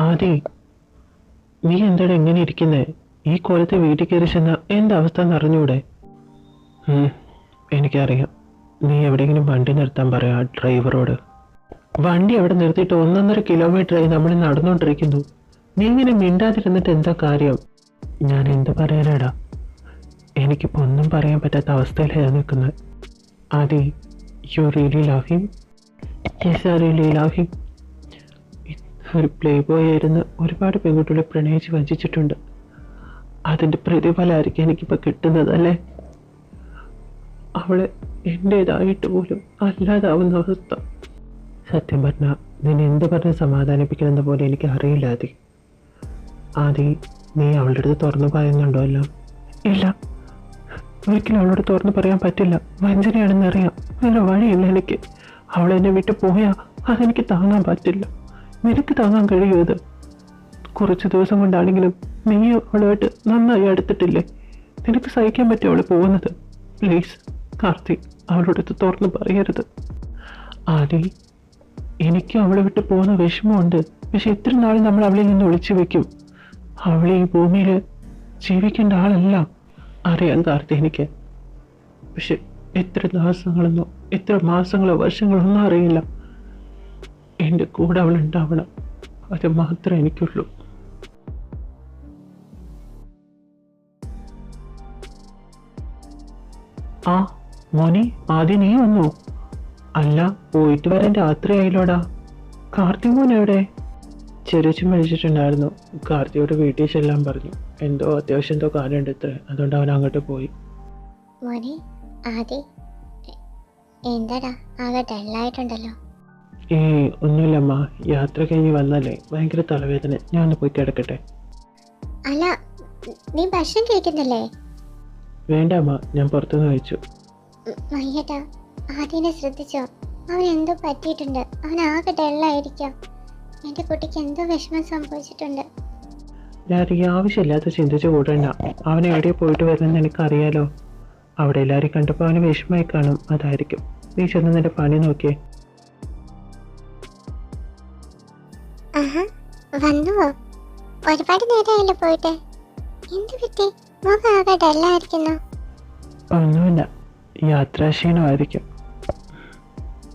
ആദി, നീ എന്താണ് എങ്ങനെ ഇരിക്കുന്നേ? ഈ കോലത്തെ വീട്ടിൽ കയറി ചെന്ന എന്താ അവസ്ഥ എന്ന് അറിഞ്ഞൂടെ? എനിക്കറിയാം. നീ എവിടെയെങ്കിലും വണ്ടി നിർത്താൻ പറയാ ഡ്രൈവറോട്. വണ്ടി അവിടെ നിർത്തിയിട്ട് 1.5 കിലോമീറ്ററായി നമ്മൾ നടന്നുകൊണ്ടിരിക്കുന്നു. നീ ഇങ്ങനെ മിണ്ടാതിരുന്നിട്ട് എന്താ കാര്യം? ഞാൻ എന്ത് പറയാനാടാ? എനിക്കിപ്പോൾ ഒന്നും പറയാൻ പറ്റാത്ത അവസ്ഥയിലാണ് നിൽക്കുന്നത്. Adi, you really love him? Yes, I really love him. ഒരു പ്ലേ ബോയ് ആയിരുന്ന് ഒരുപാട് പെൺകുട്ടികളെ പ്രണയിച്ച് വഞ്ചിച്ചിട്ടുണ്ട്. അതിൻ്റെ പ്രതിഫലമായിരിക്കും എനിക്കിപ്പോൾ കിട്ടുന്നതല്ലേ? അവളെ എൻ്റേതായിട്ട് പോലും അല്ലാതാവുന്ന അവസ്ഥ. സത്യം പറഞ്ഞാൽ നിന്നെ എന്ത് പറഞ്ഞ് സമാധാനിപ്പിക്കണമെന്ന പോലെ എനിക്ക് അറിയില്ല ആദി. ആദി, നീ അവളുടെ അടുത്ത് തുറന്നു പറയുന്നുണ്ടോ എല്ലാം? ഇല്ല, ഒരിക്കലും അവളോട് തുറന്നു പറയാൻ പറ്റില്ല. വഞ്ചനയാണെന്ന് അറിയാം. വേറെ വഴിയില്ല എനിക്ക്. അവളെന്നെ വിട്ട് പോയാൽ അതെനിക്ക് താങ്ങാൻ പറ്റില്ല. നിനക്ക് താങ്ങാൻ കഴിയും ഇത്? കുറച്ച് ദിവസം കൊണ്ടാണെങ്കിലും നീ അവളുമായിട്ട് നന്നായി അടുത്തിട്ടില്ലേ? നിനക്ക് സഹിക്കാൻ പറ്റും അവൾ പോകുന്നത്? പ്ലീസ് കാർത്തിക്, അവളോടത്ത് തുറന്ന് പറയരുത്. ആദി, എനിക്ക് അവളെ വിട്ട് പോകുന്ന വിഷമമുണ്ട്. പക്ഷെ എത്ര നാൾ നമ്മൾ അവളിൽ നിന്ന് ഒളിച്ചു വെക്കും? അവളെ ഈ ഭൂമിയിൽ ജീവിക്കേണ്ട ആളല്ല. അറിയാം കാർത്തിക് എനിക്ക്. പക്ഷെ എത്ര ദിവസങ്ങളെന്നോ എത്ര മാസങ്ങളോ വർഷങ്ങളോ ഒന്നും അറിയില്ല. എൻ്റെ കൂടെ അവൾ ഉണ്ടാവണം. അത് മാത്രമേ എനിക്കുള്ളൂ. ആ മോനി, ആദ്യം നീ വന്നോ? അല്ല, പോയിട്ട് വരാൻ രാത്രിയായില്ലോടാ. കാർത്തിക് മോൻ എവിടെ? ചെറിയച്ചും വിളിച്ചിട്ടുണ്ടായിരുന്നു. കാർത്തിയോട് വീട്ടിൽ ചെല്ലാൻ പറഞ്ഞു. എന്തോ അത്യാവശ്യം എന്തോ കാര്യമുണ്ട് ഇത്ര, അതുകൊണ്ട് അവൻ അങ്ങോട്ട് പോയി. എന്താടാ ആകെ ഡള്ളായിട്ടുണ്ടല്ലോ? ഒന്നുമില്ലമ്മ, യാത്ര കഴിഞ്ഞ് വന്നല്ലേ, ഭയങ്കര തലവേദന. ഞാൻ ഒന്ന് പോയി കിടക്കട്ടെ. അല്ല, നീ ഭക്ഷണം കഴിക്കുന്നില്ലേ? വേണ്ട അമ്മ, ഞാൻ പുറത്തുനിന്ന് കഴിച്ചു. മയ്യേട്ടാ, ആദ്യനെ ശ്രദ്ധിച്ചോ? അവൻ എന്തോ പറ്റിയിട്ടുണ്ട്. അവൻ ആകെ ഡള്ളായിരിക്കാം. എൻ്റെ കുട്ടിക്ക് എന്തോ വിഷമം സംഭവിച്ചിട്ടുണ്ട്. രാത്രി ആവശ്യമില്ലാത്ത ചിന്തിച്ച് കൂടണ്ട. അവൻ എവിടെയോ പോയിട്ട് വരുന്നെന്ന് എനിക്കറിയാലോ. അവിടെ എല്ലാവരും കണ്ടപ്പോൾ അവന് വിഷമമായി കാണും, അതായിരിക്കും. നീ ചെന്ന് നിന്റെ പണി നോക്കിയേ. വന്നുവോ? ഒരുപാട് നേരമായല്ലോ പോയിട്ട്. എന്ത് പറ്റി? മുഖം ആകെ ഡള്ളായിരിക്കുന്നു. ഒന്നുമില്ല, യാത്രാക്ഷീണമായിരിക്കും.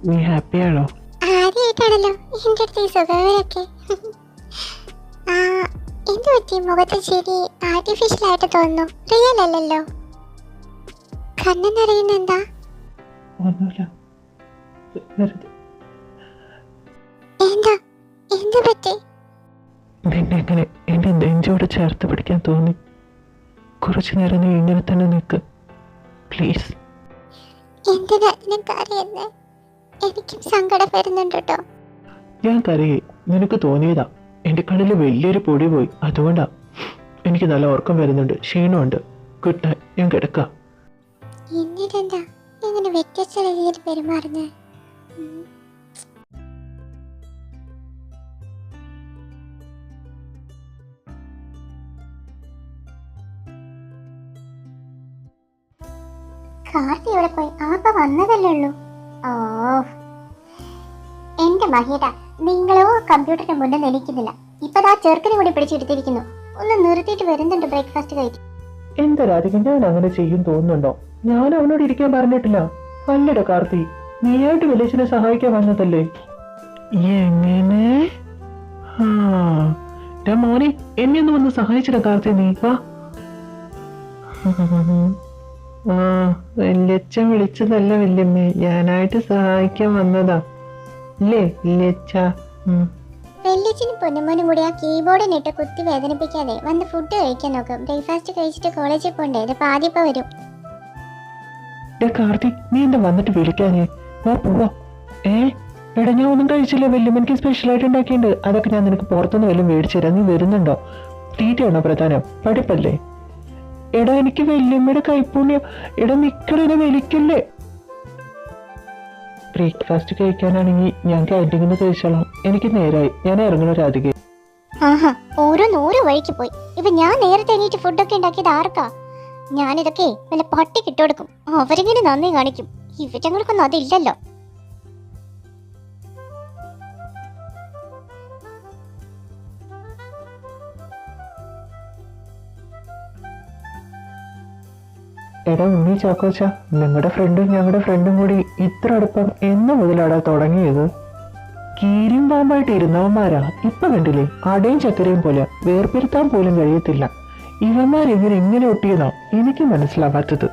നീ ഹാപ്പിയാണോ? ആദ്യമായിട്ടാണല്ലോ എൻ്റെ അടുത്ത് ഈ സുഖവരൊക്കെ. എന്ത് പറ്റി? മുഖത്ത് ചിരി ആർട്ടിഫിഷ്യലായിട്ട് തോന്നുന്നു, റിയൽ അല്ലല്ലോ. കണ്ണെന്നറിയുന്ന എന്താ? ഒന്നുമില്ല, എന്താ എന്ത് പറ്റി? നിന്നെ എങ്ങനെ എൻ്റെ നെഞ്ചോട് ചേർത്ത് പിടിക്കാൻ തോന്നി. കുറച്ചു നേരം നീ ഇങ്ങനെ തന്നെ നിൽക്ക് പ്ലീസ്. എന്തിനാ നിനക്കറിയുന്നേ? എനിക്കും സങ്കടം വരുന്നുണ്ട് കേട്ടോ. ഞാൻ കരയേ, നിനക്ക് തോന്നിയതാ. എൻ്റെ കണ്ണിൽ വലിയൊരു പൊടി പോയി, അതുകൊണ്ടാ. എനിക്ക് നല്ല ഉറക്കം വരുന്നുണ്ട്, ക്ഷീണമുണ്ട്. ഗുഡ് നൈറ്റ്, ഞാൻ കിടക്കാം. എന്നിട്ടെന്താ ഇങ്ങനെ വ്യത്യസ്ത രീതിയിൽ പെരുമാറുന്നേ? കാർത്തി ഇവിടെ പോയി? അവപ്പ വന്നതല്ലേ ഉള്ളൂ. ഓ എന്റെ മഹിയേട്ട, നിങ്ങളോ കമ്പ്യൂട്ടറിന് മുന്നിൽ നിൽക്കുന്നില്ല. ഇപ്പതാ ചെറുക്കനെ കൂടി പിടിച്ചെടുത്തിരിക്കുന്നു. ഒന്ന് നിർത്തിയിട്ട് വരുന്നുണ്ട് ബ്രേക്ക്ഫാസ്റ്റ് കഴിക്കും. എന്താ രാധിക, ഞാൻ അങ്ങനെ ചെയ്യും തോന്നുന്നുണ്ടോ? ഞാൻ അവനോട് ഇരിക്കാൻ പറഞ്ഞിട്ടില്ല. അല്ലടോ കാർത്തി, നീയായിട്ട് വില്ലേജിനെ സഹായിക്കാൻ വന്നതല്ലേ? എങ്ങനെ? മോനെ, എന്നെ ഒന്ന് വന്ന് സഹായിച്ചില്ല കാർത്തി, നീ വാ. വല്യച്ഛൻ വിളിച്ചതല്ല വല്യമ്മേ, ഞാനായിട്ട് സഹായിക്കാൻ വന്നതാ. അല്ലേ വല്യച്ഛ? വെല്ലിച്ചിന് പൊന്നുമോനും കൂടി ആ കീബോർഡിനിട്ട് കുത്തി വേദനിപ്പിക്കാതെ വന്ന് ഫുഡ് കഴിക്കാൻ നോക്കും. ബ്രേക്ക്ഫാസ്റ്റ് കഴിച്ചിട്ട് കോളേജിൽ പോണ്ടേ? ഇത് പാതിപ്പ വരും. കാർത്തി, നീ എന്താ വന്നിട്ട് വിളിക്കാഞ്ഞേ? വാ പോവാ. എടാ, ഞാൻ ഒന്നും കഴിച്ചില്ല. വല്യമ്മ എനിക്ക് സ്പെഷ്യലായിട്ട് ഉണ്ടാക്കിയിട്ടുണ്ട്. അതൊക്കെ ഞാൻ നിനക്ക് പുറത്തുനിന്ന് വല്ലതും മേടിച്ചു തരാം. നീ വരുന്നുണ്ടോ? തീറ്റയാണോ പ്രധാനം? പഠിപ്പല്ലേ? എടാ, എനിക്ക് വല്യമ്മയുടെ കൈപ്പുണ്യം. എടാ നിക്കടനെ വലിക്കല്ലേ. ബ്രേക്ക്ഫാസ്റ്റ് കഴിക്കാനാണെങ്കിൽ ഞാൻ ക്യാൻറ്റീനിൽ നിന്ന് കഴിച്ചോളാം. എനിക്ക് നേരായി, ഞാൻ ഇറങ്ങണ രാധിക. ആഹാ, ഓരോന്നോരോ വഴിക്ക് പോയി. ഇപ്പൊ ഞാൻ നേരത്തെ എണീറ്റ് ഫുഡൊക്കെ ഉണ്ടാക്കിയത് ആർക്കാ? ഞാനിതൊക്കെ വല്ല പട്ടി കിട്ടുകൊടുക്കും, അവരെങ്ങനെ നന്ദി കാണിക്കും? ഇവറ്റങ്ങൾക്കൊന്നും അതില്ലല്ലോ. എടാ ഉണ്ണി ചാക്കോച്ച, നിങ്ങളുടെ ഫ്രണ്ടും ഞങ്ങളുടെ ഫ്രണ്ടും കൂടി ഇത്ര അടുപ്പം എന്ന് മുതലാടാ തുടങ്ങിയത്? കീരിയും പാമ്പായിട്ട് ഇരുന്നവന്മാരാ. ഇപ്പൊ കണ്ടില്ലേ, അടയും ചക്കരയും പോലെ വേർപെരുത്താൻ പോലും കഴിയത്തില്ല. ഇവന്മാരിങ്ങനെ എങ്ങനെ ഒട്ടിയതാ എനിക്ക് മനസ്സിലാവാത്തത്.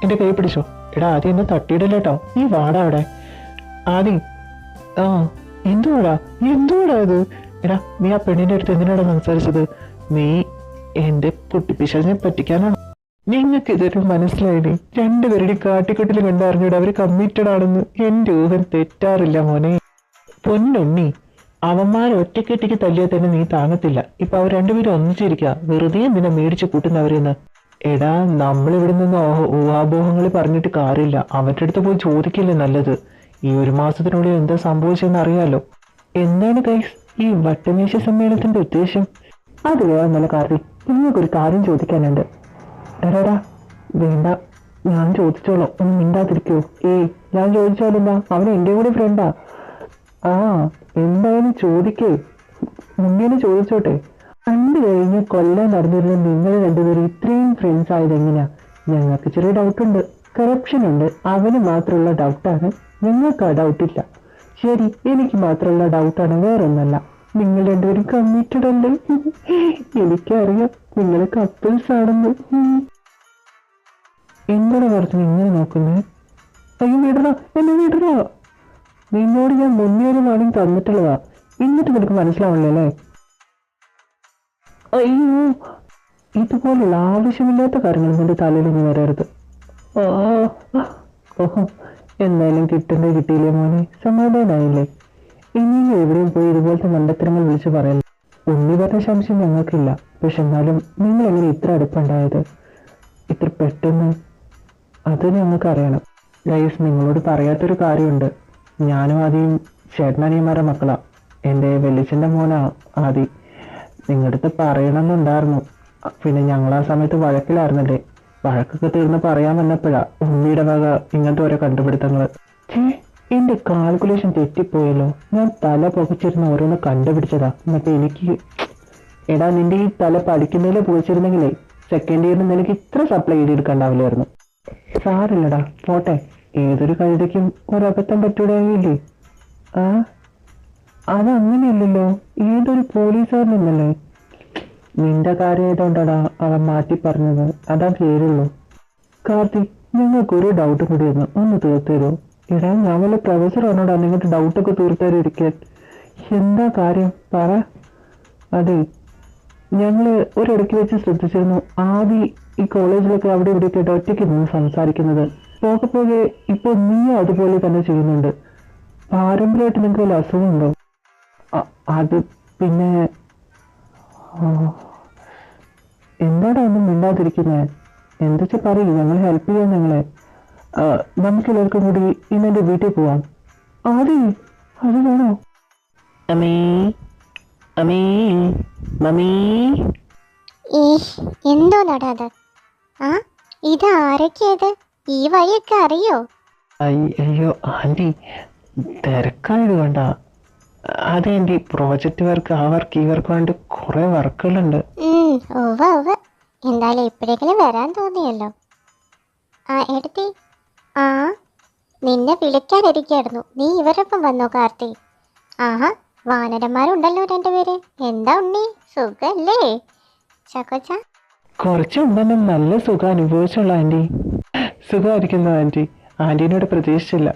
എന്റെ കൈ പിടിച്ചോ. എടാ ആദ്യം എന്നെ തട്ടിയിടല്ലേട്ടോ. നീ വാടാ അവിടെ ആദ്യം. ആ എന്തുവാടാ ഇത്? എടാ നീ ആ പെണ്ണിന്റെ അടുത്ത് എന്തിനാടാ സംസാരിച്ചത്? നീ എന്റെ പൊട്ടിപ്പിശാചിനെ പറ്റിക്കാനാണോ? നിങ്ങൾക്ക് ഇതൊരു മനസ്സിലായില്ലേ? രണ്ടുപേരുടെയും കാട്ടിക്കെട്ടിൽ കണ്ടറിഞ്ഞൂടെ അവര് കമ്മിറ്റഡ് ആണെന്ന്. എന്റെ ഊഹം തെറ്റാറില്ല മോനെ. പൊന്നുണ്ണി, അവന്മാർ ഒറ്റക്കെട്ടിക്ക് തല്ലിയാൽ തന്നെ നീ താങ്ങത്തില്ല. ഇപ്പൊ അവർ രണ്ടുപേരും ഒന്നിച്ചിരിക്കുക. വെറുതെ എന്തിനാ മേടിച്ച് കൂട്ടുന്നവരെന്ന്? എടാ നമ്മളിവിടെ നിന്ന് ഊഹാപോഹങ്ങൾ പറഞ്ഞിട്ട് കാര്യമില്ല. അവരുടെ അടുത്ത് പോയി ചോദിക്കില്ലേ നല്ലത്? ഈ ഒരു മാസത്തിനുള്ളിൽ എന്താ സംഭവിച്ചെന്ന് അറിയാലോ. എന്താണ് ഗൈസ് ഈ വട്ടമേശ സമ്മേളനത്തിന്റെ ഉദ്ദേശം? അത് വേറെ നല്ല കാര്യം. നിങ്ങൾക്കൊരു കാര്യം ചോദിക്കാനുണ്ട്. എടാ വേണ്ട, ഞാൻ ചോദിച്ചോളാം, ഒന്ന് മിണ്ടാതിരിക്കോ? ഞാൻ ചോദിച്ചാലെന്താ? അവൻ എൻ്റെ കൂടെ ഫ്രണ്ടാ. ആ എന്തായാലും ചോദിക്കേ, മുന്നേ ചോദിച്ചോട്ടെ. കണ്ടു കഴിഞ്ഞ് കൊല്ലം നടന്നിരുന്ന നിങ്ങൾ രണ്ടുപേരും ഇത്രയും ഫ്രണ്ട്സ് ആയത് എങ്ങനെയാ? ഞങ്ങൾക്ക് ചെറിയ ഡൗട്ടുണ്ട്. കറപ്ഷൻ ഉണ്ട്, അവന് മാത്രമുള്ള ഡൗട്ടാണ്. ഞങ്ങൾക്ക് ആ ഡൗട്ടില്ല. ശരി, എനിക്ക് മാത്രമുള്ള ഡൗട്ടാണ്, വേറൊന്നല്ല. നിങ്ങൾ രണ്ടുപേരും കമ്മിറ്റഡ് അല്ലേ? എനിക്കറിയാം നിങ്ങൾ കപ്പിൾസ് ആണെന്ന്. എന്താണ് കുറച്ച് ഇങ്ങനെ നോക്കുന്നത്? അയ്യോ വിടണോ, എന്നെ വിടണോ? നിന്നോട് ഞാൻ മുന്നേ ഒരു വാണിംഗ് തന്നിട്ടുള്ളതാ, എന്നിട്ട് നിനക്ക് മനസ്സിലാവണല്ലേ അല്ലേ? അയ്യോ, ഇതുപോലുള്ള ആവശ്യമില്ലാത്ത കാര്യങ്ങൾ നിന്റെ തലയിൽ നിന്ന് വരരുത്. ഓഹോ, എന്തായാലും കിട്ടണ്ടേ കിട്ടിയില്ലേ മോനെ? സമാധാനായില്ലേ? ഇനിയും എവിടെയും പോയി ഇതുപോലത്തെ മണ്ടത്തരങ്ങൾ വിളിച്ചു പറയല്ല. ഉണ്ണി പറഞ്ഞ സംശയം ഞങ്ങൾക്കില്ല. പക്ഷെ എന്നാലും നിങ്ങൾ എങ്ങനെ ഇത്ര അടുപ്പുണ്ടായത് ഇത്ര പെട്ടെന്ന്? അത് ഞങ്ങൾക്ക് അറിയണം. ഗൈസ്, നിങ്ങളോട് പറയാത്തൊരു കാര്യമുണ്ട്. ഞാനും ആദ്യം ചേട്ടനനിയന്മാരുടെ മക്കളാ. എൻ്റെ വെല്ലിച്ചൻ്റെ മോനാ ആദി. നിങ്ങളുടെ അടുത്ത് പറയണമെന്നുണ്ടായിരുന്നു. പിന്നെ ഞങ്ങൾ ആ സമയത്ത് വഴക്കിലായിരുന്നല്ലേ. വഴക്കൊക്കെ തീർന്ന് പറയാൻ വന്നപ്പോഴാ ഉണ്ണിയുടെ വക ഇങ്ങനത്തെ ഓരോ കണ്ടുപിടുത്തങ്ങൾ. എന്റെ കാൽക്കുലേഷൻ തെറ്റിപ്പോയല്ലോ. ഞാൻ തല പുകച്ചിരുന്ന ഓരോന്ന് കണ്ടുപിടിച്ചതാ. എന്നിട്ട് എനിക്ക് എടാ നിന്റെ ഈ തല പഠിക്കുന്നതിൽ പുകച്ചിരുന്നെങ്കിലേ സെക്കൻഡ് ഇയറിന് നിനക്ക് ഇത്ര സപ്ലൈ ചെയ്തെടുക്കണ്ടാവില്ലായിരുന്നു. സാറില്ലടാ, പോട്ടെ. ഏതൊരു കഴുതയ്ക്കും ഒരബദ്ധം പറ്റൂടായില്ലേ? അതങ്ങനെയല്ലല്ലോ, ഏതൊരു പോലീസുകാരനല്ലേ. നിന്റെ കാര്യം ഏതോണ്ടാടാ അവൻ മാറ്റി പറഞ്ഞത്, അതാ പേരുള്ളൂ. കാർത്തിക്, ഞങ്ങൾക്കൊരു ഡൗട്ട് കൂടി ഒന്ന് തീർത്തരോ? എടാ ഞാൻ വല്ല പ്രൊഫസറാണോടാ നിങ്ങളുടെ ഡൗട്ടൊക്കെ തീർത്തരിക്കാൻ? എന്താ കാര്യം പറ. അതെ, ഞങ്ങൾ ഒരിടയ്ക്ക് വെച്ച് ശ്രദ്ധിച്ചിരുന്നു ആദ്യം ഈ കോളേജിലൊക്കെ അവിടെ ഇവിടെയൊക്കെ ഒറ്റയ്ക്ക് നിന്ന് സംസാരിക്കുന്നത്. പോകെ പോകെ ഇപ്പോൾ നീ അതുപോലെ തന്നെ ചെയ്യുന്നുണ്ട്. പാരമ്പര്യമായിട്ട് നിങ്ങൾക്ക് വല്ല അസുഖമുണ്ടോ? അത് പിന്നെ എന്താടാ ഒന്നും മിണ്ടാതിരിക്കുന്നേ? എന്താ പറയൂ, ഞങ്ങൾ ഹെൽപ്പ് ചെയ്യാം നിങ്ങളെ. നമുക്ക് എല്ലാവർക്കും കൂടി ഇന്ന് എൻ്റെ വീട്ടിൽ പോവാം. ആദ്യം അത് വേണോ? അമ്മേ അമ്മേ മമ്മീ. എന്തോ നടാത്? ഇത് ആരൊക്കെയത്? ഈ വഴിയൊക്കെ അറിയോ? അയ്യോ ആൻറ്റി, തിരക്കായത് കൊണ്ടാ. അതെ ആൻറ്റി, പ്രോജക്റ്റ് വർക്ക് ആ വർക്ക് ഈ വർക്ക് വേണ്ടി കുറെ വർക്കുകളുണ്ട്. എന്തായാലും എപ്പോഴെങ്കിലും വരാൻ തോന്നിയല്ലോ. എടുത്തി, നിന്നെ വിളിക്കാനിരിക്കായിരുന്നു. നീ ഇവരൊപ്പം വന്നോ കാർത്തി? ആഹാ, വാനരന്മാരുണ്ടല്ലോ രണ്ടുപേര്. എന്താ ഉണ്ണി, സുഖല്ലേ? ചാക്കോച്ച കുറച്ചുണ്ടെന്നും നല്ല സുഖം അനുഭവിച്ചുള്ള ആൻറ്റി. സുഖമായിരിക്കുന്നു ആൻറ്റി. ആൻറ്റീനോട് പ്രതീക്ഷിച്ചില്ല.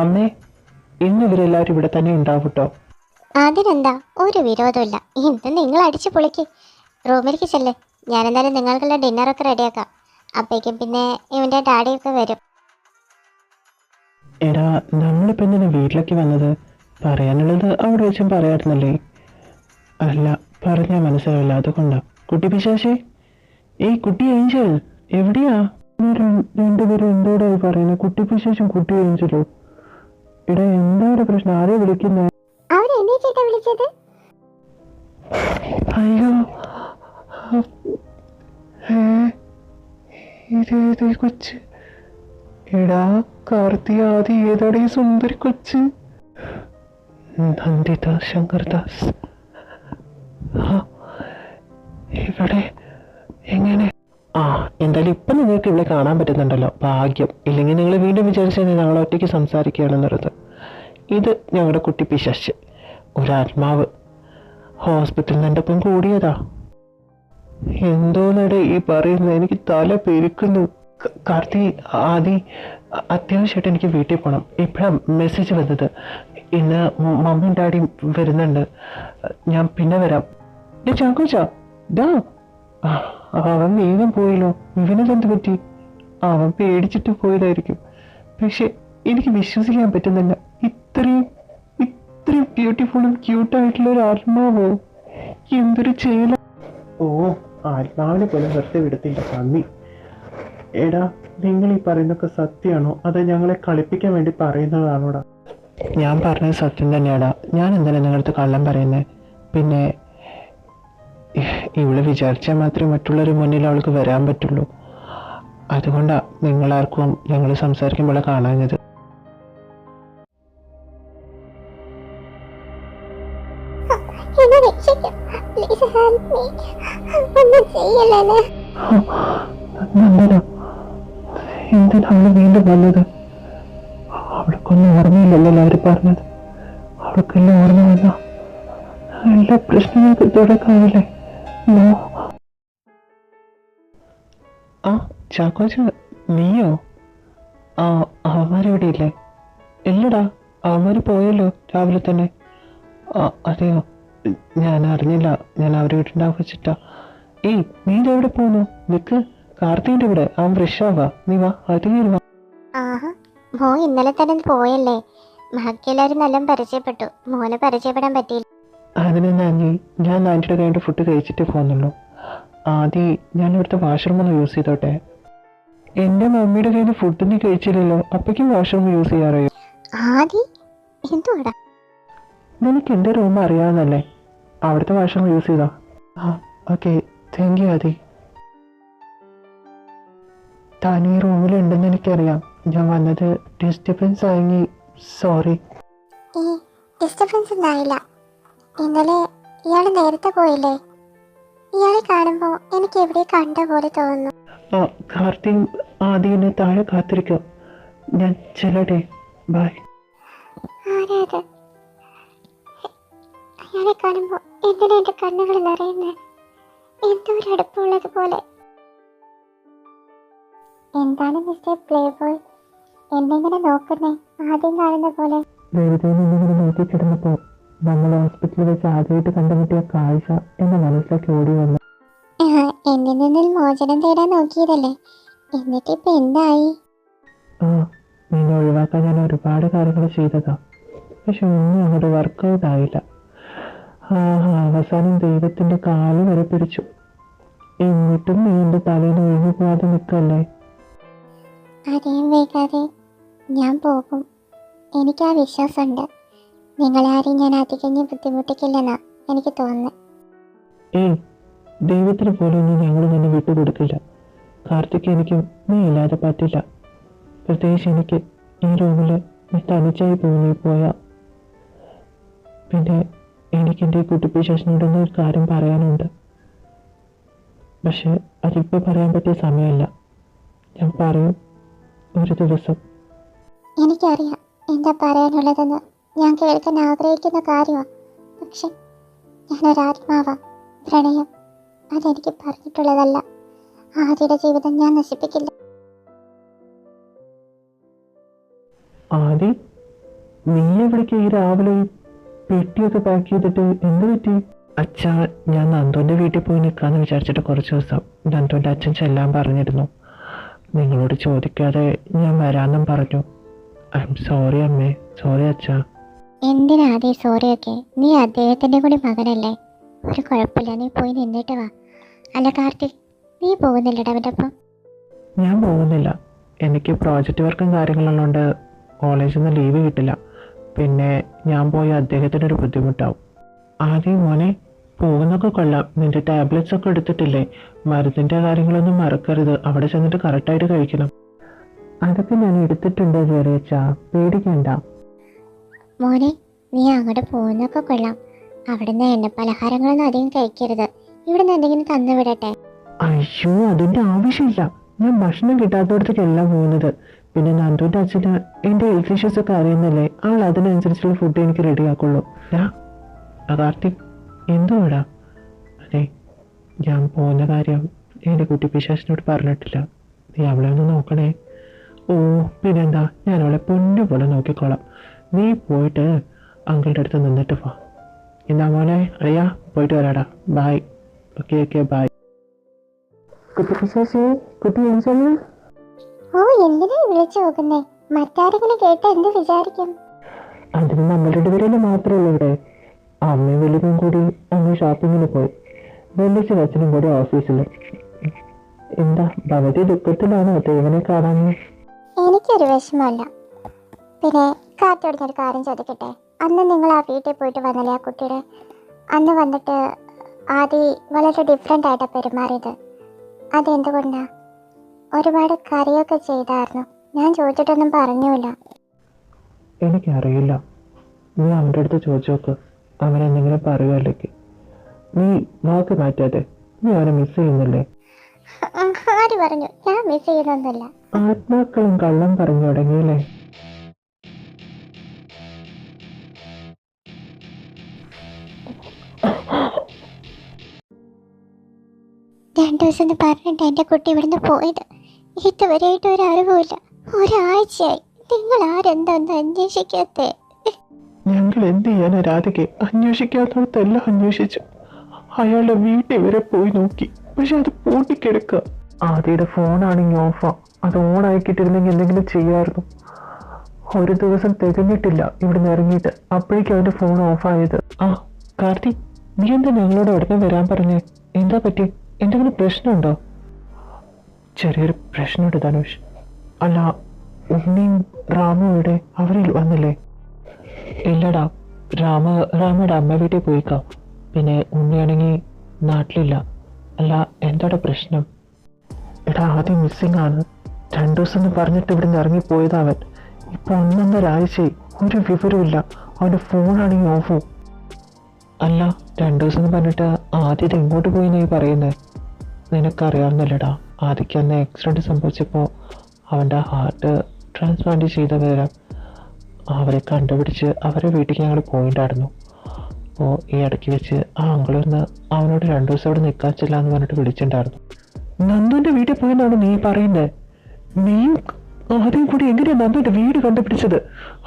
അമ്മേ, ഇന്ന് ഇവരെല്ലാവരും ഇവിടെ തന്നെ ഉണ്ടാവും കേട്ടോ. അതിനെന്താ, ഒരു വിരോധമില്ല. ഇന്ന് നിങ്ങൾ അടിച്ചു പൊളിക്ക്. റൂമിലേക്ക് ചെല്ലേ. ഞാനെന്തായാലും നിങ്ങൾക്കുള്ള ഡിന്നറൊക്കെ റെഡിയാക്കാം. അപ്പോഴേക്കും പിന്നെ ഇവൻ്റെ ഡാഡിയൊക്കെ വരും. എടാ നമ്മളിപ്പോൾ എന്തിനാ വീട്ടിലേക്ക് വന്നത്? പറയാനുള്ളത് അവിടെ വെച്ചും പറയാറുന്നല്ലേ. അല്ല, പറഞ്ഞാൽ മനസ്സിലാവില്ല, അതുകൊണ്ടാ. കുട്ടി പിശാശേ, കുട്ടി ഏഞ്ചൽ എവിടെയാ? രണ്ടുപേരും എന്തോടായി പറയുന്നത്? കുട്ടിക്ക് ശേഷം കുട്ടി കഴിഞ്ഞല്ലോ. എടാ എന്താണ് പ്രശ്നം? ആരെ വിളിക്കുന്നത്? വിളിച്ചത് അയ്യോ ഇതേതേ കൊച്ച്? എടാ കാർത്തി, ആദി ഏതാടെ ഈ സുന്ദരി കൊച്ച്? നന്ദിത ശങ്കർദാസ്. ഇവിടെ എങ്ങനെ? എന്തായാലും ഇപ്പം നിങ്ങൾക്ക് ഇവിടെ കാണാൻ പറ്റുന്നുണ്ടല്ലോ, ഭാഗ്യം. ഇല്ലെങ്കിൽ നിങ്ങൾ വീണ്ടും വിചാരിച്ചാൽ ഞങ്ങൾ ഒറ്റയ്ക്ക് സംസാരിക്കുകയാണെന്നുള്ളത്. ഇത് ഞങ്ങളുടെ കുട്ടി പിശാച്, ഒരാത്മാവ് ഹോസ്പിറ്റലിൽ നിന്ന് എൻ്റെ ഒപ്പം കൂടിയതാ. എന്തോന്നടെ ഈ പറയുന്നത്? എനിക്ക് തല പെരുക്കുന്നു. കാർത്തി, ആദി, അത്യാവശ്യമായിട്ട് എനിക്ക് വീട്ടിൽ പോകണം. ഇപ്പോഴാണ് മെസ്സേജ് വന്നത്. ഇന്ന് മമ്മിയും ഡാഡിയും വരുന്നുണ്ട്. ഞാൻ പിന്നെ വരാം. ചാക്കോച്ചാ ഡാ, അവൻ വേഗം പോയല്ലോ. ഇവനെന്ത് പറ്റി? അവൻ പേടിച്ചിട്ട് പോയതായിരിക്കും. പക്ഷെ എനിക്ക് വിശ്വസിക്കാൻ പറ്റുന്നില്ല. ഇത്രയും ബ്യൂട്ടിഫുള്ളും ക്യൂട്ടായിട്ടുള്ള ഒരു ആത്മാവോ? എന്തൊരു ചെയ്യല! ഓ, ആത്മാവിനെ പോലും വെറുതെ വിടത്തില്ല നന്ദി. എടാ, നിങ്ങൾ ഈ പറയുന്നതൊക്കെ സത്യമാണോ അതോ ഞങ്ങളെ കളിപ്പിക്കാൻ വേണ്ടി പറയുന്നതാണോടാ? ഞാൻ പറഞ്ഞത് സത്യം തന്നെയാടാ. ഞാൻ എന്തിനാ നിങ്ങളടുത്ത് കള്ളം പറയുന്നത്? പിന്നെ ഇവള് വിചാരിച്ചാൽ മാത്രമേ മറ്റുള്ളവരുടെ മുന്നിൽ അവൾക്ക് വരാൻ പറ്റുള്ളൂ. അതുകൊണ്ടാണ് നിങ്ങളാർക്കും ഞങ്ങൾ സംസാരിക്കുമ്പോൾ കാണാഞ്ഞത്. എന്തിനാണ് വീണ്ടും വന്നത്? അവൾക്കൊന്നും ഓർമ്മയില്ലല്ലോ അവർ പറഞ്ഞത്. അവൾക്കെല്ലാം ഓർമ്മ വന്ന എല്ലാ പ്രശ്നങ്ങൾക്ക് തുടക്കാവില്ലേ? ചാക്കോച്ച, നീയോ? അവന്മാരെവിടെ ഇല്ലേ? ഇല്ലടാ, അവന്മാർ പോയല്ലോ രാവിലെ തന്നെ. അതെയോ? ഞാൻ അറിഞ്ഞില്ല. ഞാൻ അവരെ വീട്ടുണ്ടാക്കി വെച്ചിട്ടാ. ഏയ്, നീ ഇതെവിടെ പോകുന്നു? നിക്ക്, കാർത്തിൻ്റെ ഇവിടെ. അവൻ ഫ്രഷാവാ. നീ വാ, അധികം വാ. മോ ഇന്നലെ തന്നെ പോയല്ലേ? ബാക്കിയെല്ലാവരും നല്ല പരിചയപ്പെട്ടു. മോനെ പരിചയപ്പെടാൻ പറ്റിയില്ല. അതിനെന്താ ആൻറ്റി, ഞാൻ ആൻറ്റിയുടെ കയ്യിൽ ഫുഡ് കഴിച്ചിട്ട് പോകുന്നുള്ളൂ. ആദ്യം ഞാൻ ഇവിടുത്തെ വാഷ്റൂം ഒന്ന് യൂസ് ചെയ്തോട്ടെ. എൻ്റെ മമ്മിയുടെ കയ്യിൽ നിന്ന് ഫുഡ് നീ കഴിച്ചില്ലല്ലോ, അപ്പോഴേക്കും വാഷ്റൂം യൂസ് ചെയ്യാറോ? നിനക്ക് എൻ്റെ റൂം അറിയാവുന്നല്ലേ? അവിടുത്തെ വാഷ്റൂം യൂസ് ചെയ്തോ? ഓക്കെ, താങ്ക് യു ആദി. താൻ ഈ റൂമിലുണ്ടെന്ന് എനിക്കറിയാം. ഞാൻ വന്നത് ഡിസ്റ്റർബൻസ് ആയെങ്കിൽ സോറി. ഡിസ്റ്റർബൻസ് ഉണ്ടായില്ല. ഇന്നലെ ഇയാൾ നേരത്തെ പോയില്ലേ? ഇയാളെ കാണുമ്പോൾ എനിക്ക് എവിടെ കണ്ട പോലെ തോന്നുന്നു. കാർത്തിയും ആദ്യം താഴെ കാത്തിരിക്കും. ഞാൻ ചെല്ലട്ടെ, ബൈ. ആരാത്? അയാളെ കാണുമ്പോൾ എന്തിനാ എൻ്റെ കണ്ണുകൾ നിറയുന്നത്? എന്തോ ഒരു അടുപ്പമുള്ളത് പോലെ. എന്താണ് മിസ്റ്റർ പ്ലേ ബോയ് എന്നെങ്ങനെ നോക്കുന്നേ? ആദ്യം കാണുന്ന പോലെ. വെറുതെ നോക്കിക്കിടന്നപ്പോ നമ്മൾ ഹോസ്പിറ്റലിൽ വെച്ച് ആദ്യമായിട്ട് കണ്ടുമുട്ടിയ കാഴ്ച എന്റെ മനസ്സിലേക്ക് ഓടി വന്നു. എന്നിൽ നിന്നിൽ മോചനം തേടാൻ നോക്കിയതല്ലേ? എന്നിട്ട് ഇപ്പൊ എന്തായി? നിന്നെ ഒഴിവാക്കാൻ ഞാൻ ഒരുപാട് കാര്യങ്ങൾ ചെയ്തതാ. പക്ഷെ ഒന്നും അങ്ങോട്ട് വർക്കൗട്ട് ആയില്ല. അവസാനം ദൈവത്തിന്റെ കാല് വരെ പിടിച്ചു. എന്നിട്ടും നീ എന്റെ തലേന്ന് ഒഴിഞ്ഞു പോകാതെ നിൽക്കല്ലേ? അറിയാൻ വൈകാതെ ഞാൻ പോകും. എനിക്ക് ആ വിശ്വാസമുണ്ട്. നിങ്ങളാരെയും ഞാൻ അധികം ബുദ്ധിമുട്ടിക്കില്ലെന്നാ എനിക്ക് തോന്നുന്നത്. ദൈവത്തിന് പോലും ഇനി ഞങ്ങൾ നിന്നെ വിട്ടുകൊടുക്കില്ല. കാർത്തിക്, എനിക്കും നീ ഇല്ലാതെ പറ്റില്ല. പ്രത്യേകിച്ച് എനിക്ക് ഈ റൂമിൽ നീ തനിച്ചായി പോയാ. പിന്നെ എനിക്ക് എൻ്റെ കുട്ടിപ്പിശാചിനോടൊന്നും ഒരു കാര്യം പറയാനുണ്ട്. പക്ഷെ അതിപ്പോൾ പറയാൻ പറ്റിയ സമയമല്ല. ഞാൻ പറയും ഒരു ദിവസം. എനിക്കറിയാം എന്താ പറയാനുള്ളതെന്ന്. ഞാൻ കേൾക്കാൻ ആഗ്രഹിക്കുന്ന കാര്യമാണ്. പക്ഷെ ഞാനൊരാത്മാവാ. പ്രണയം അതെനിക്ക് പറഞ്ഞിട്ടുള്ളതല്ല. ആദ്യയുടെ ജീവിതം ഞാൻ നശിപ്പിക്കില്ല. ആദി, നീ എവിടേക്ക് ഈ രാവിലെ പെട്ടിയൊക്കെ പാക്ക് ചെയ്തിട്ട്? എന്ത് പറ്റി? അച്ഛാ, ഞാൻ നന്ദുവിൻ്റെ വീട്ടിൽ പോയി നിൽക്കാമെന്ന് വിചാരിച്ചിട്ട് കുറച്ച് ദിവസം നന്ദുവിൻ്റെ അച്ഛൻ ചെല്ലാൻ പറഞ്ഞിരുന്നു. നിങ്ങളോട് ചോദിക്കാതെ ഞാൻ വരാമെന്നും പറഞ്ഞു. ഐ എം സോറി അമ്മേ. സോറി അച്ഛാ. എന്തിനാ ആദ്യ സോറിയൊക്കെ? നീ അദ്ദേഹത്തിൻ്റെ കൂടി മകനല്ലേ? ഒരു കുഴപ്പമില്ല, നീ പോയി നിന്നിട്ട് വാ. അല്ല കാർത്തിക്, നീ പോകുന്നില്ലടാ അവൻ്റെ ഒപ്പം? ഞാൻ പോകുന്നില്ല. എനിക്ക് പ്രോജക്റ്റ് വർക്കും കാര്യങ്ങളുള്ളതുകൊണ്ട് കോളേജിൽ നിന്ന് ലീവ് കിട്ടില്ല. പിന്നെ ഞാൻ പോയി അദ്ദേഹത്തിനൊരു ബുദ്ധിമുട്ടാവും. ആദ്യം മോനെ, പോകുന്നൊക്കെ കൊള്ളാം. നിന്റെ ടാബ്ലറ്റ്സ് ഒക്കെ എടുത്തിട്ടില്ലേ? മരുന്നിൻ്റെ കാര്യങ്ങളൊന്നും മറക്കരുത്. അവിടെ ചെന്നിട്ട് കറക്റ്റായിട്ട് കഴിക്കണം. അതൊക്കെ ഞാൻ എടുത്തിട്ടുണ്ട് ചെറിയച്ചാ, പേടിക്കണ്ട. മോനെ, നീ അങ്ങോട്ട് പോകുന്നൊക്കെ കൊള്ളാം. അവിടുന്ന് എണ്ണ പലഹാരങ്ങളൊന്നും അധികം കഴിക്കരുത്. ഇവിടുന്ന് എന്തെങ്കിലും തന്നു വിടട്ടെ. അയ്യോ, അതിൻ്റെ ആവശ്യമില്ല. ഞാൻ ഭക്ഷണം കിട്ടാത്തടത്തേക്കല്ല പോകുന്നത്. പിന്നെ നന്ദുവിൻ്റെ അച്ഛന് എൻ്റെ ഹെൽത്ത് ഇഷ്യൂസ് ഒക്കെ അറിയുന്നല്ലേ, ആൾ അതിനനുസരിച്ചുള്ള ഫുഡ് എനിക്ക് റെഡിയാക്കുള്ളൂ. കാർത്തിക്, എന്തുവാടാ? അതെ, ഞാൻ പോകുന്ന കാര്യം എൻ്റെ കുട്ടി പിശാചിനോട് പറഞ്ഞിട്ടില്ല. നീ അവളെ ഒന്ന് നോക്കണേ. ഓ പിന്നെന്താ, ഞാൻ അവളെ പൊന്നു പോലെ നോക്കിക്കോളാം. നീ പോയിട്ട് അങ്കിളുടെ അടുത്ത് നിന്നിട്ട് വാ. എന്താ മോനെ, അറിയാ, പോയിട്ട് വരാടാ. ബായ്. Okay okay, bye. കുട്ടി പിശാചി, കുട്ടി എഴുന്നേൽക്ക്. ഓ, എന്തിനാ വിളിച്ചു നോക്കുന്നേ? മറ്റാരെങ്കിലും കേട്ട് എന്ത് വിചാരിക്കും? അതിന് നമ്മളുടെ പേരിൽ മാത്രമേ ഉള്ളൂ ഇവിടെ. അമ്മയും വലിയതും കൂടി അങ്ങ് ഷോപ്പിങ്ങിന് പോയി. വലിയ അച്ഛനും കൂടി ഓഫീസിൽ. എന്താ ഭവതി ദുഃഖത്തിലാണോ ദേവനെ കാണാൻ? എനിക്കൊരു വിഷമമല്ല. പിന്നെ കാറ്റോട് ഞാനൊരു കാര്യം ചോദിക്കട്ടെ? അന്ന് നിങ്ങൾ ആ വീട്ടിൽ പോയിട്ട് വന്നില്ലേ ആ കുട്ടിയുടെ? അന്ന് വന്നിട്ട് ആദ്യം വളരെ ഡിഫറെൻ്റ് ആയിട്ടാണ് പെരുമാറിയത്. അതെന്തുകൊണ്ടാ? ഒരുപാട് കരയൊക്കെ ചെയ്തായിരുന്നു. ഞാൻ ചോദിച്ചിട്ടൊന്നും പറഞ്ഞില്ല. എനിക്കറിയില്ല. നീ അവൻ്റെ അടുത്ത് ചോദിച്ചു നോക്ക്. അവനെന്തെങ്കിലും പറയുമല്ലേക്ക്. നീ വാക്ക് മാറ്റാതെ. നീ അവനെ മിസ് ചെയ്യുന്നില്ലേ? ആര് പറഞ്ഞു? ഞാൻ മിസ് ചെയ്യുന്നൊന്നുമില്ല. ആത്മാക്കളും കള്ളം പറഞ്ഞു തുടങ്ങിയില്ലേ? രണ്ടു ദിവസം പറഞ്ഞിട്ട് എൻ്റെ കുട്ടി ഇവിടുന്ന് പോയത്. ഇതുവരെയായിട്ട് ഒരു അറിവുമില്ല. ഒരാഴ്ചയായി. നിങ്ങൾ ആരെന്താന്ന് അന്വേഷിക്കാത്തേ? ഞങ്ങൾ എന്ത് ചെയ്യാനാ രാധികെ? അന്വേഷിക്കാത്തടത്തെല്ലാം അന്വേഷിച്ചു. അയാളുടെ വീട്ടിൽ വരെ പോയി നോക്കി. പക്ഷെ അത് പൂട്ടിക്കിടക്കുക. ആദ്യയുടെ ഫോണാണെങ്കിൽ ഓഫാ. അത് ഓണാക്കിയിട്ടിരുന്നെങ്കിൽ എന്തെങ്കിലും ചെയ്യാമായിരുന്നു. ഒരു ദിവസം തികഞ്ഞിട്ടില്ല ഇവിടുന്ന് ഇറങ്ങിയിട്ട്. അപ്പോഴേക്കും അവൻ്റെ ഫോൺ ഓഫായത്. ആ കാർത്തിക്, നീ എന്താ ഞങ്ങളോട് ഉടനെ വരാൻ പറഞ്ഞേ? എന്താ പറ്റി? എന്തെങ്കിലും പ്രശ്നമുണ്ടോ? ചെറിയൊരു പ്രശ്നമുണ്ട് ധനുഷ്. അല്ല, ഉണ്ണിയും റാമും ഇവിടെ അവരിൽ വന്നില്ലേ? ഇല്ലടാ, രാമയുടെ അമ്മ വീട്ടിൽ പോയിക്കാം. പിന്നെ ഉണ്ണിയാണെങ്കിൽ നാട്ടിലില്ല. അല്ല, എന്താണ് പ്രശ്നം? എടാ, ആദ്യം മിസ്സിംഗ് ആണ്. 2 ദിവസം എന്ന് പറഞ്ഞിട്ട് ഇവിടെ നിന്ന് ഇറങ്ങിപ്പോയത് അവൻ. ഇപ്പൊ 1.5 ആഴ്ചയായി. ഒരു വിവരമില്ല. അവൻ്റെ ഫോണാണെങ്കിൽ ഓഫോ. അല്ല, 2 ദിവസം എന്ന് പറഞ്ഞിട്ട് ആദ്യം എങ്ങോട്ട് പോയി നീ പറയുന്നത്? നിനക്കറിയാവുന്നല്ലടാ, ആദ്യക്ക് അന്ന് ആക്സിഡൻറ്റ് സംഭവിച്ചപ്പോൾ അവൻ്റെ ഹാർട്ട് ട്രാൻസ്പ്ലാന്റ് ചെയ്ത വിവരം അവരെ കണ്ടുപിടിച്ച് അവരെ വീട്ടിൽ ഞങ്ങൾ പോയിട്ടുണ്ടായിരുന്നു. അപ്പോൾ ഈ ഇടയ്ക്ക് വെച്ച് ആ അങ്കിളൊന്ന് അവനോട് 2 ദിവസം അവിടെ നിൽക്കാൻ ചെല്ല എന്ന് പറഞ്ഞിട്ട് വിളിച്ചിട്ടുണ്ടായിരുന്നു. നന്ദുവിൻ്റെ വീട്ടിൽ പോയെന്നാണ് നീ പറയുന്നത്? നീ ആദ്യം കൂടി എങ്ങനെയാണ് നന്ദുവിൻ്റെ വീട് കണ്ടുപിടിച്ചത്?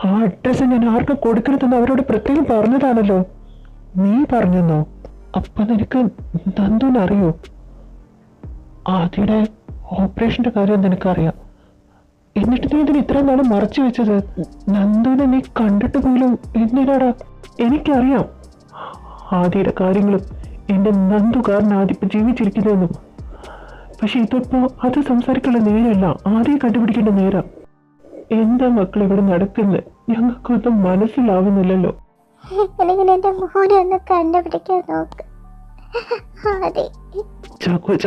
ആ അഡ്രസ്സ് ഞാൻ ആർക്കും കൊടുക്കരുതെന്ന് അവരോട് പ്രത്യേകം പറഞ്ഞതാണല്ലോ. നീ പറഞ്ഞെന്നോ? അപ്പം നിനക്ക് നന്ദുവിനെ അറിയോ? ആദ്യയുടെ ഓപ്പറേഷൻ്റെ കാര്യം നിനക്കറിയാം. എന്നിട്ട് നീ ഇതിന് ഇത്രയും നാളും മറച്ചു വെച്ചത്? നന്ദുവിനെ നീ കണ്ടിട്ട് പോലും എന്തിനാടാ? എനിക്കറിയാം ആദ്യയുടെ കാര്യങ്ങളും. എൻ്റെ നന്ദു കാരണം ആദ്യം ജീവിച്ചിരിക്കുന്നതെന്നും. പക്ഷെ ഇതിപ്പോ അത് സംസാരിക്കാനുള്ള നേരമല്ല, ആദ്യം കണ്ടുപിടിക്കേണ്ട നേരം. എന്താ മക്കൾ ഇവിടെ നടക്കുന്നത്? ഞങ്ങൾക്കൊന്നും മനസ്സിലാവുന്നില്ലല്ലോ. അല്ലെങ്കിൽ എൻ്റെ മോനെ ഒന്ന് കണ്ടുപിടിക്കാൻ നോക്ക്. ചാക്കോച്ച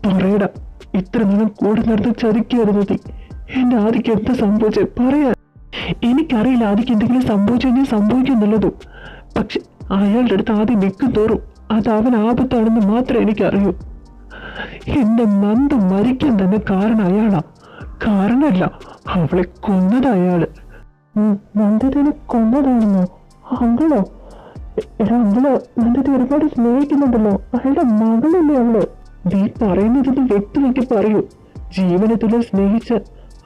പറയടാ, ഇത്ര നാളും കൂടെ നടന്ന് ചതിക്കായിരുന്നത്. എന്റെ ആദിക്ക് എന്താ സംഭവിച്ചത് പറയാൻ? എനിക്കറിയില്ല ആദിക്ക് എന്തെങ്കിലും സംഭവിച്ചു സംഭവിക്കുന്നുള്ളത്. പക്ഷെ അയാളുടെ അടുത്ത് ആദ്യം നിൽക്കും തോറും അത് അവൻ ആപത്താണെന്ന് മാത്രമേ എനിക്കറിയൂ. എന്റെ നന്ദു മരിക്കാൻ തന്നെ കാരണം അയാളാ. കാരണമല്ല, അവളെ കൊന്നത് അയാള്. നന്ദനെ കൊന്നതാണെന്നോ? അങ്കിളോ? എടാ അങ്കിള് നന്ദത്തെ ഒരുപാട് സ്നേഹിക്കുന്നുണ്ടല്ലോ. അയാളുടെ മകളല്ലേ അവള്? നീ പറയുന്നതിന് വ്യക്തമാക്കി പറയൂ. ജീവനത്തിലെ സ്നേഹിച്ച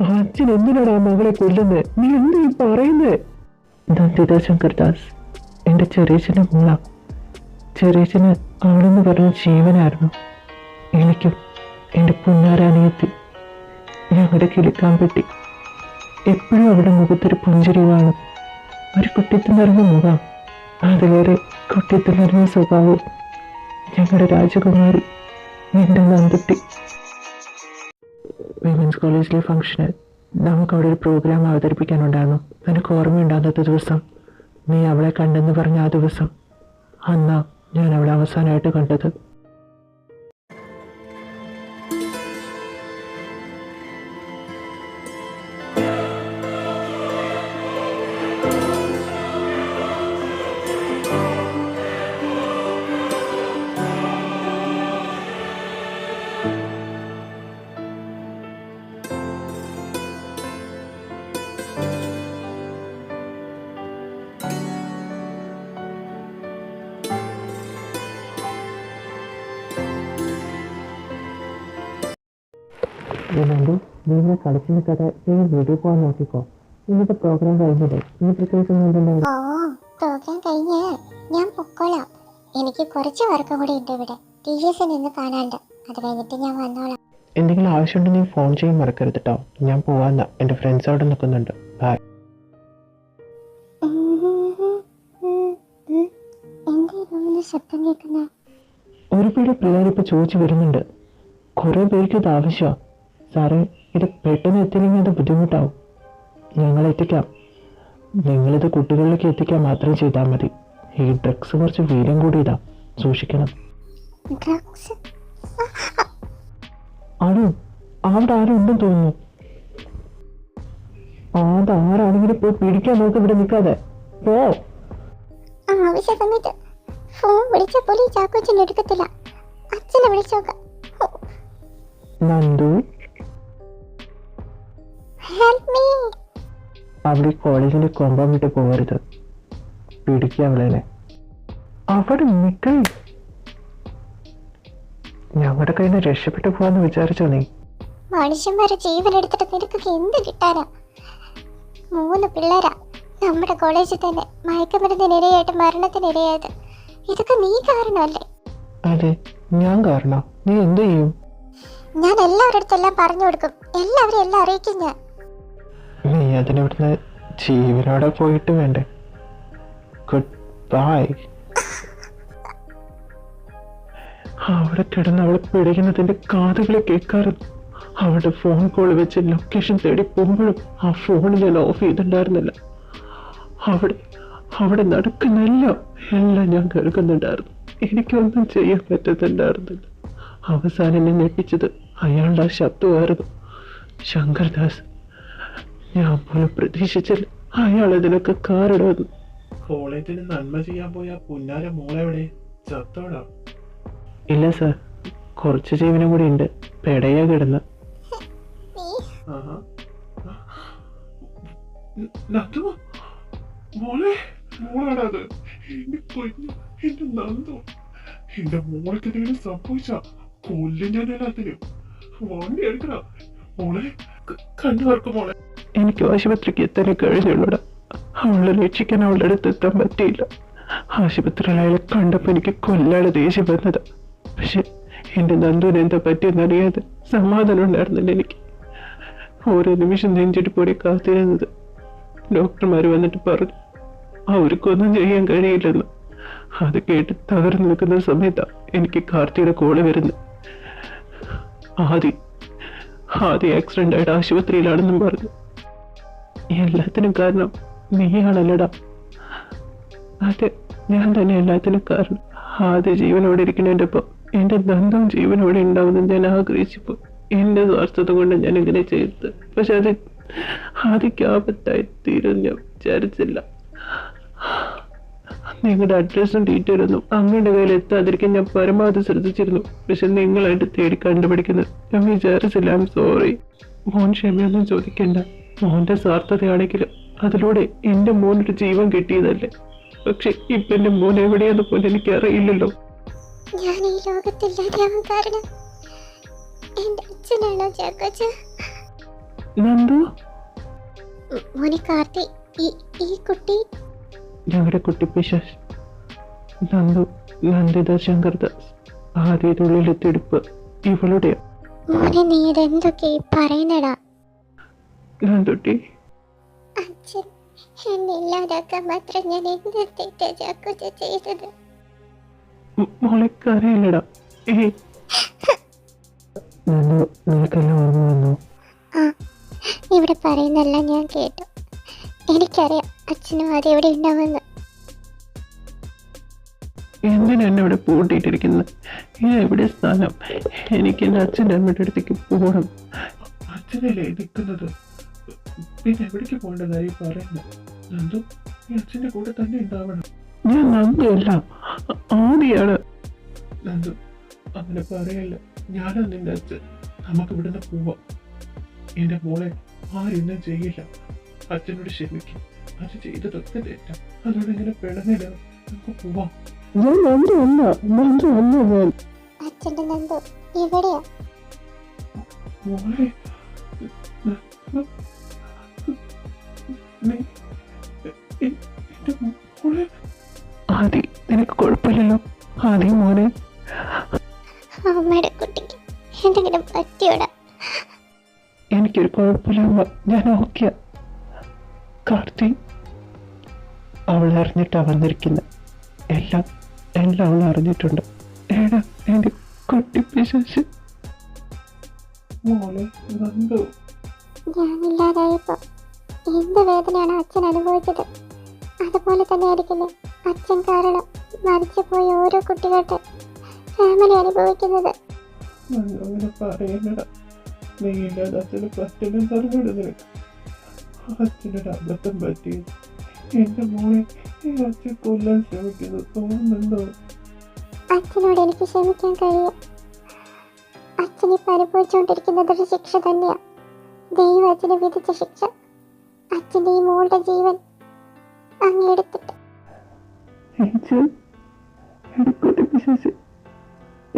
അച്ഛൻ എന്തിനാണ് ആ മകളെ കൊല്ലുന്നത്? നീ എന്ത് ഈ പറയുന്നേ? നന്ദിത ശങ്കർദാസ് എൻ്റെ ചെറിയച്ഛൻ്റെ മോളാ. ചെറിയച്ഛന് അവളെന്ന് പറഞ്ഞ ജീവനായിരുന്നു. എനിക്കും എൻ്റെ പുന്നാരാനിയത്തി ഞങ്ങളുടെ കിളിക്കാൻ പറ്റി. എപ്പോഴും അവിടെ മുഖത്തൊരു പുഞ്ചിരി കാണും. ഒരു കുട്ടിത്തിനിറങ്ങിയ മുഖം, അതിലേറെ കുട്ടിത്തിനിറങ്ങിയ സ്വഭാവം. ഞങ്ങളുടെ രാജകുമാരി എൻ്റെ നന്ദുട്ടി. വിമൻസ് കോളേജിലെ ഫംഗ്ഷന് നമുക്കവിടെ ഒരു പ്രോഗ്രാം അവതരിപ്പിക്കാനുണ്ടായിരുന്നു. നിനക്ക് ഓർമ്മയുണ്ട് അന്നത്തെ ദിവസം നീ അവളെ കണ്ടെന്ന് പറഞ്ഞ ആ ദിവസം? അന്നാ ഞാൻ അവളെ അവസാനമായിട്ട് കണ്ടത്. നന്ദു, നീ ഇങ്ങനെ കളിച്ചു നിൽക്കാതെ നീ വീട്ടിൽ പോകാൻ നോക്കിക്കോ. ഇന്നത്തെ പ്രോഗ്രാം കഴിഞ്ഞില്ലേ? ഇനി പ്രത്യേകിച്ച് ഒന്നും ഓ, പ്രോഗ്രാം കഴിഞ്ഞ് ഞാൻ പൊക്കോളാം. എനിക്ക് കുറച്ച് വർക്ക് കൂടി ഉണ്ട് ഇവിടെ. ടീച്ചേഴ്സ് നിന്ന് കാണാണ്ട്. അത് കഴിഞ്ഞിട്ട് ഞാൻ വന്നോളാം. എന്തെങ്കിലും ആവശ്യമുണ്ടെങ്കിൽ നീ ഫോൺ ചെയ്യാൻ മറക്കരുത് കേട്ടോ. ഞാൻ പോവാന്ന, എൻ്റെ ഫ്രണ്ട്സ് അവിടെ നിൽക്കുന്നുണ്ട്. ബൈ. എന്താ ശബ്ദം കേൾക്കുന്നത്? ഒരുപാട് പിള്ളേർ ഇപ്പോൾ ചോദിച്ചു വരുന്നുണ്ട്. കുറേ പേർക്ക് ഇത് ആവശ്യമാണ്. സാറേ, ഇത് പെട്ടെന്ന് എത്തില്ലെങ്കിൽ അത് ബുദ്ധിമുട്ടാവും. ഞങ്ങൾ എത്തിക്കാം. നിങ്ങളിത് കുട്ടികളിലേക്ക് എത്തിക്കാൻ മാത്രം ചെയ്താൽ മതി. ഈ ഡ്രഗ്സ് കുറച്ച് വീര്യം കൂടിയതാ, സൂക്ഷിക്കണം. ആണോ? അവിടെ ആരും ഉണ്ടെന്ന് തോന്നുന്നു. അതാരാണെങ്കിലും പോയി പിടിക്കാൻ നോക്ക്, ഇവിടെ നിൽക്കാതെ പോ. ആവശ്യ സമയത്ത് ഫോൺ വിളിച്ച പോലെ ചാക്കോച്ചൻ എടുക്കത്തില്ല. അച്ഛനെ വിളിച്ചോക്കാം. നന്ദു, അവിടെ കോളേജിന്റെ കൊമ്പം വിട്ട് പോകരുത്. പിടിക്കുക അവളെ. അവിടെ നിൽക്കേ. ഞങ്ങളുടെ കയ്യിൽ നിന്ന് രക്ഷപ്പെട്ടു പോവാന്ന് വിചാരിച്ചോ നീ? മനുഷ്യന്മാരെ ജീവൻ എടുത്തിട്ട് നിനക്കൊക്കെ എന്ത് കിട്ടാനാ? 3 പിള്ളേരാ നമ്മുടെ കോളേജിൽ തന്നെ മയക്കുമരുന്നിനിരയായിട്ട് മരണത്തിനിരയായത്. ഇതൊക്കെ നീ കാരണമല്ലേ? അതെ, ഞാൻ കാരണം. നീ എന്ത് ചെയ്യും? ഞാൻ എല്ലാവരുടെ അടുത്തെല്ലാം പറഞ്ഞു കൊടുക്കും. എല്ലാവരും എല്ലാം അറിയിക്കും ഞാൻ. നീ അതിനിവിടുന്ന് ജീവനോടെ പോയിട്ട് വേണ്ടേ? Good bye. അവിടെ കിടന്ന് അവളെ പിടിക്കുന്നതിന്റെ കാതുകളെ കേൾക്കാറുണ്ട്. അവളുടെ ഫോൺ കോൾ വെച്ച് ലൊക്കേഷൻ തേടി പോകുമ്പോഴും ആ ഫോൺ ഞാൻ ഓഫ് ചെയ്തിട്ടുണ്ടായിരുന്നില്ല. അവിടെ നടക്കുന്നെല്ലാം ഞാൻ കേൾക്കുന്നുണ്ടായിരുന്നു. എനിക്കൊന്നും ചെയ്യാൻ പറ്റുന്നുണ്ടായിരുന്നില്ല. അവസാനം എന്നെ ഞെട്ടിച്ചത് അയാളുടെ ആ ശബ്ദമായിരുന്നു. ശങ്കർദാസ്. ഞാൻ പോലും പ്രതീക്ഷിച്ചില്ല അയാൾ ഇതിനൊക്കെ കാരണമെന്ന്. കോളേജിന് നന്മ ചെയ്യാൻ പോയ പുന്നാര മോളെവിടെ? ചത്തോടാ? ഇല്ല സാർ, കുറച്ച് ജീവനും കൂടി ഉണ്ട്. പെടയാ കിടന്ന്. മോളാണത്. എന്റെ നന്ദു, എന്റെ മോൾക്ക് എന്തെങ്കിലും സംഭവിച്ച കൊല്ലും ഞാൻ എല്ലാത്തിനും. വണ്ടി എടുക്കണ മോളെ, കണ്ണുവർക്ക് മോളെ. എനിക്ക് ആശുപത്രിക്ക് എത്താനേ കഴിഞ്ഞുള്ളൂടാ. അവളെ രക്ഷിക്കാൻ അവളുടെ അടുത്ത് എത്താൻ പറ്റിയില്ല. ആശുപത്രിയിൽ അയാളെ കണ്ടപ്പോൾ എനിക്ക് കൊല്ലാതെ ദേഷ്യം വന്നതാ. പക്ഷെ എന്റെ നന്ദുവിന് എന്താ പറ്റിയെന്നറിയാതെ സമാധാനം ഉണ്ടായിരുന്നില്ല എനിക്ക്. ഓരോ നിമിഷം നെഞ്ചിടിപ്പോടെ കാത്തിരുന്നത്. ഡോക്ടർമാർ വന്നിട്ട് പറഞ്ഞു അവർക്കൊന്നും ചെയ്യാൻ കഴിയില്ലെന്ന്. അത് കേട്ട് തകർന്നു നിൽക്കുന്ന സമയത്താ എനിക്ക് കാർത്തിയുടെ കോള് വരുന്നത്. ആദ്യ ആക്സിഡന്റ് ആയിട്ട് ആശുപത്രിയിലാണെന്നും പറഞ്ഞു. എല്ലാത്തിനും കാരണം നീയാണല്ലടാ. അതെ, ഞാൻ തന്നെ എല്ലാത്തിനും കാരണം. ആദ്യ ജീവനോടെ ഇരിക്കുന്നതിൻ്റെ ഒപ്പം എന്റെ നന്ദും ജീവനോടെ ഉണ്ടാവുമെന്ന് ഞാൻ ആഗ്രഹിച്ചപ്പോ എന്റെ സ്വാർത്ഥത കൊണ്ട് ഞാൻ ഇങ്ങനെ ചെയ്തത്. പക്ഷെ അത് ആദ്യക്ക് ആപത്തായി തീരും ഞാൻ വിചാരിച്ചില്ല. നിങ്ങളുടെ അഡ്രസ്സും ഡീറ്റെയിലൊന്നും അങ്ങയുടെ കയ്യിൽ എത്താതിരിക്കാൻ ഞാൻ പരമാവധി ശ്രദ്ധിച്ചിരുന്നു. പക്ഷെ നിങ്ങളായിട്ട് തേടി കണ്ടുപിടിക്കുന്നത് ഞാൻ വിചാരിച്ചില്ല. I am sorry. മോൻ ക്ഷമയൊന്നും ചോദിക്കണ്ട. മോന്റെ സ്വാർത്ഥതയാണെങ്കിലും അതിലൂടെ എന്റെ മോനൊരു ജീവൻ കിട്ടിയതല്ലേ. പക്ഷെ ഇപ്പൊ എന്റെ മോൻ എവിടെയാന്ന് പോലും എനിക്ക് അറിയില്ലല്ലോ. ഞാൻ ഈ ലോകത്തില്ലാതെയാവാൻ കാരണം എന്റെ അച്ഛനാണോ ചാക്കോച്ച? നന്ദു, മോനെ കാർത്തി, ഈ കുട്ടി ഞങ്ങളുടെ കുട്ടി പിശാച്. നന്ദിത ശങ്കർദാസ്. ആദ്യത്തുള്ളിലെത്തിയെടുപ്പ് ഇവളുടെ. മോനെ, നീ ഇതെന്തൊക്കെ പറയുന്നടാ? നന്ദുട്ടി, അച്ഛൻ എന്നെ ഇല്ലാതാക്കാൻ മാത്രം ഞാൻ എന്ത് തെറ്റാ ചാക്കോച്ച ചെയ്തത്? മോളെ കരയില്ലടാ. നന്ദു, നിനക്കെല്ലാം ഓർമ്മ വന്നു? ആ, ഇവിടെ പറയുന്നെല്ലാം ഞാൻ കേട്ടു. എനിക്കറിയാം അച്ഛനും ആദ്യം ഇവിടെ ഉണ്ടാവുമെന്ന്. എന്തിനാ എന്നെ ഇവിടെ പൂട്ടിയിട്ടിരിക്കുന്നത്? ഞാൻ എവിടെ സ്ഥാനം? എനിക്ക് എൻ്റെ അച്ഛൻ്റെ അമ്മയുടെ അടുത്തേക്ക് പോകണം. അച്ഛനല്ലേ നിൽക്കുന്നത്, പിന്നെ എവിടേക്ക് പോകേണ്ടതായി പറയുന്നത്? നന്ദു, ഈ അച്ഛൻ്റെ കൂടെ തന്നെ ഉണ്ടാവണം. ഞാൻ നന്ദു അല്ല, ആദിയാണ്. നന്ദു, അങ്ങനെ പറയല്ല. ഞാനാ നിന്റെ അച്ഛൻ. നമുക്ക് ഇവിടുന്ന് പോവാം. എന്റെ മോളെ ആരൊന്നും ചെയ്യില്ല. അച്ഛനോട് ക്ഷമിക്കും. അത് ചെയ്തതൊക്കെ തെറ്റാം. അതോടെ ഇങ്ങനെ പിളന്നില്ല. നമുക്ക് പോവാം. ഞാൻ നന്ദു അല്ല, നന്ദു അല്ല ഞാൻ. അച്ഛൻ്റെ നന്ദു ഇവിടെയാ. മോളെ, ആദി, നിനക്ക് കുഴപ്പമില്ലല്ലോ? ആദി മോനെ, അമ്മയുടെ കുട്ടിക്ക് എന്തെങ്കിലും പറ്റിയോടാ? എനിക്കൊരു കുഴപ്പമില്ല, ഞാൻ ഓക്കെയാ. കാർത്തി, അവൾ അറിഞ്ഞിട്ടാ വന്നിരിക്കുന്നത്. എല്ലാം അവൾ അറിഞ്ഞിട്ടുണ്ട്. ഏടാ എന്റെ കുട്ടി പിശാച്. മോളെ നന്ദു, ഞാനില്ലാതായപ്പോ എന്ത് വേദനയാണ് അച്ഛൻ അനുഭവിച്ചത്, അതുപോലെ തന്നെ ആയിരിക്കില്ലേ അച്ഛൻ കാരണം മരിച്ചുപോയ ഓരോ കുട്ടികളുടെ ഫാമിലി അനുഭവിക്കുന്നത്. അങ്ങനെ പറയണ. നീ ഇല്ലാതെ അച്ഛന് പറ്റുന്ന പറഞ്ഞോട് നിനക്ക്. അച്ഛനൊരു അബദ്ധം പറ്റി. എന്റെ മോളെ ഈ അച്ഛൻ കൊല്ലാൻ ശ്രമിക്കുന്നത് തോന്നുന്നുണ്ടോ? അച്ഛനോട് എനിക്ക് ക്ഷമിക്കാൻ കഴിയും. അച്ഛൻ ഇപ്പൊ അനുഭവിച്ചുകൊണ്ടിരിക്കുന്നത് ഒരു ശിക്ഷ തന്നെയാ. ദൈവം അച്ഛന് വിധിച്ച ശിക്ഷ. അച്ഛൻ്റെ ഈ മോളുടെ ജീവൻ അങ്ങെടുത്തിട്ട്.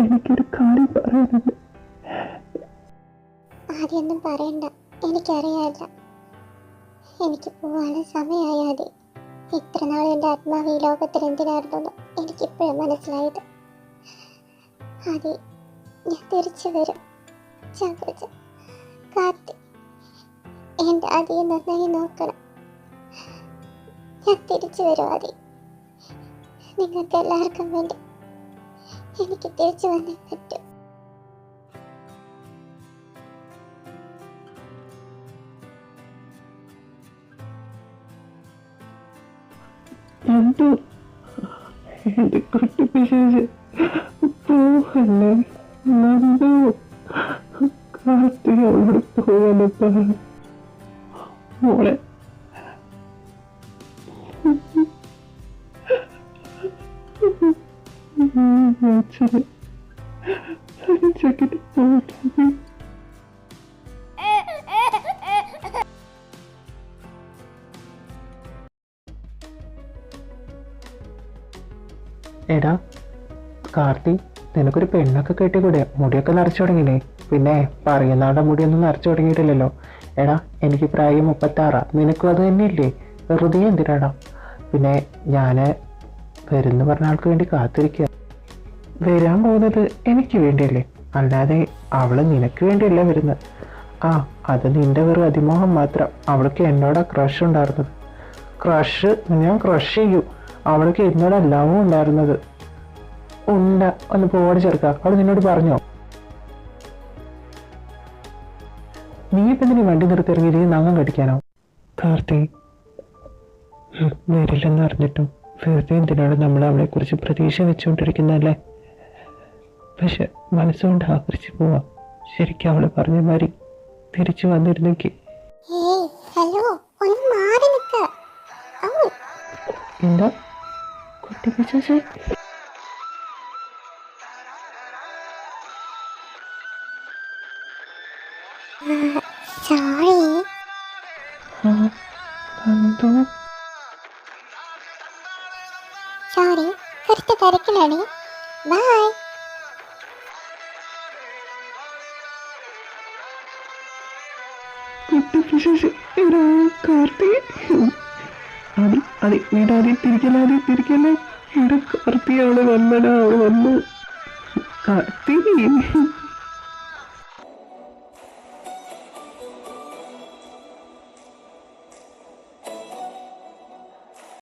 എനിക്കൊരു കാര്യം പറയാനുണ്ട്. ആദ്യമൊന്നും പറയണ്ട, എനിക്കറിയാല്ല. എനിക്ക് പോവാനുള്ള സമയമായി ആദ്യ. ഇത്ര നാൾ എൻ്റെ ആത്മാവ് ഈ ലോകത്തിൽ എന്തിനായിരുന്നു എനിക്കിപ്പോഴും മനസ്സിലായത്. ആദ്യ ഞാൻ തിരിച്ചു വരും. ചാക്കോച്ച, കാർത്തി, എൻ്റെ ആദ്യം നന്നായി നോക്കണം. ഞാൻ തിരിച്ചു വരും ആദ്യ. നിങ്ങൾക്ക് എല്ലാവർക്കും വേണ്ടി എനിക്ക് തിരിച്ചു വന്നേ പറ്റും. നന്ദു, എന്റെ കുട്ടി പിശാച് പോവല്ലേ? നന്ദു, കാർത്തി അവളോട് പോവാൻ പറ. മോളെ, അച്ഛന് ചെക്കിട്ട് പോട്ടെ. എടാ കാർത്തി, നിനക്കൊരു പെണ്ണൊക്കെ കെട്ടിക്കൂടെ? മുടിയൊക്കെ നിറച്ചു തുടങ്ങിയില്ലേ? പിന്നെ പറയുന്നാളുടെ മുടിയൊന്നും നിറച്ചു തുടങ്ങിയിട്ടില്ലല്ലോ. എടാ, എനിക്ക് പ്രായം 36. നിനക്കും അത് തന്നെയില്ലേ? വെറുതെ എന്തിനാടാ? പിന്നെ ഞാൻ വരുന്നു പറഞ്ഞ ആൾക്ക് വേണ്ടി കാത്തിരിക്കുക. വരാൻ പോകുന്നത് എനിക്ക് വേണ്ടിയല്ലേ, അല്ലാതെ അവള് നിനക്ക് വേണ്ടിയല്ല വരുന്നത്. ആ, അത് നിന്റെ വെറും അതിമോഹം മാത്രം. അവൾക്ക് എന്നോടാ ക്രഷ് ഉണ്ടായിരുന്നത്. ക്രഷ് ഞാൻ ക്രഷ് ചെയ്യൂ. അവൾക്ക് എന്നോട് എല്ലാവും ഉണ്ടായിരുന്നത്. ഒന്ന് പോടി ചേർക്ക. അവൾ നിന്നോട് പറഞ്ഞോ? നീ ഇപ്പം എന്തിനീ വണ്ടി നിർത്തിയിറങ്ങി നീ നഖം കടിക്കാനോ? കാർത്തി, വരില്ലെന്ന് അറിഞ്ഞിട്ടും വെറുതെ എന്തിനാണ് നമ്മൾ അവളെ കുറിച്ച് പ്രതീക്ഷ വെച്ചുകൊണ്ടിരിക്കുന്നതല്ലേ? പക്ഷെ മനസ്സുകൊണ്ട് ആകർഷിച്ച് പോവാം. ശരിക്കും അവള് പറഞ്ഞ മാതിരി തിരിച്ചു വന്നിരുന്നെങ്കിൽ. എന്താ കുട്ടി പിശാചേ? സോറി, കുറച്ച് തിരക്കിലാണ്. ബൈ. കാർത്തി, വീടാദ്യം തിരിക്കല്ലേ. ഇവിടെ കാർത്തി അവള് വന്നടാ, അവള് വന്നു. കാർത്തി